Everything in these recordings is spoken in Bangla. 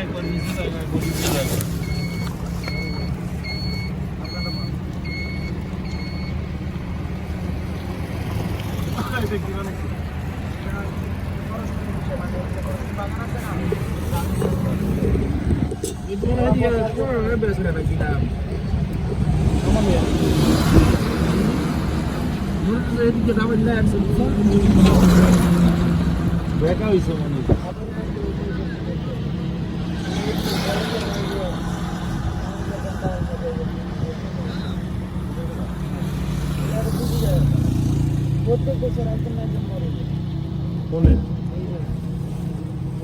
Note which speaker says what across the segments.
Speaker 1: একবার নিচে যায় না, গদি দিয়ে যায় না। এটা কি মানে কি? Itu mana dia? Kau beres lagi kita. Kamu ni. Menurut saya dia dapat lihat semua. Mereka bisa mana? প্রত্যেক বছর একজন না একজন মরে কোনে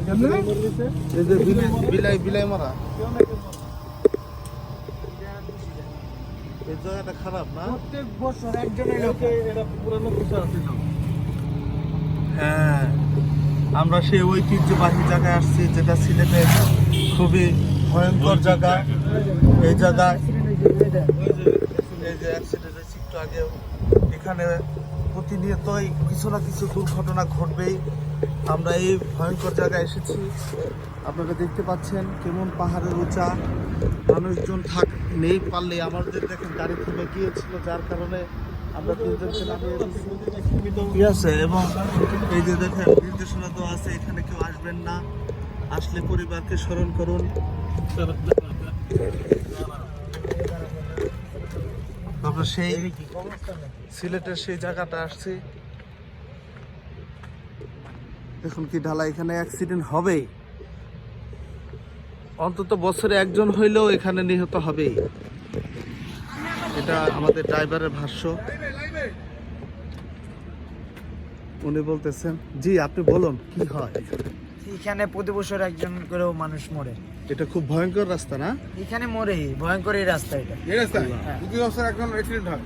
Speaker 1: কেমনে মরেছে এই যে বিলাই মারা কেউ না কেউ এই জায়গাটা খারাপ না প্রত্যেক বছর একজনের লোকে এটা পুরানো কিছু আছে না হ্যাঁ আমরা সেই ঐতিহ্যবাহী জায়গায় আসছি যেটা সিলেটে খুবই ভয়ঙ্কর জায়গা এই জায়গায় এই যে অ্যাক্সিডেন্ট হয়েছে একটু আগে এখানে প্রতিনিয়তই কিছু না কিছু দুর্ঘটনা ঘটবেই আমরা এই ভয়ঙ্কর জায়গায় এসেছি আপনারা দেখতে পাচ্ছেন কেমন পাহাড়ের উঁচা মানুষজন নেই পারলে আমাদের দেখেন গাড়ি থেমে গিয়েছিল যার কারণে আমরা তিনজনকে নামিয়ে ঠিক আছে এবং এই যে দেখেন নির্দেশনা তো আছে এখানে কেউ আসবেন না আসলে পরিবারকে স্মরণ করুন আমরা সেই সিলেটের সেই জায়গাটা আসছি দেখুন কি ঢালা এখানে অ্যাক্সিডেন্ট হবেই অন্তত বছরে একজন হইলেও এখানে নিহত হবেই এটা আমাদের ড্রাইভারের ভাষ্য উনি বলতেছেন জি আপনি বলুন কি হয়
Speaker 2: এখানে প্রতি বছর একজন করেও মানুষ মরে
Speaker 1: এটা খুব ভয়ঙ্কর রাস্তা না
Speaker 2: এখানে মরে ভয়ঙ্কর এই রাস্তা এটা
Speaker 1: এই রাস্তা প্রতি বছর একজন অ্যাক্সিডেন্ট হয়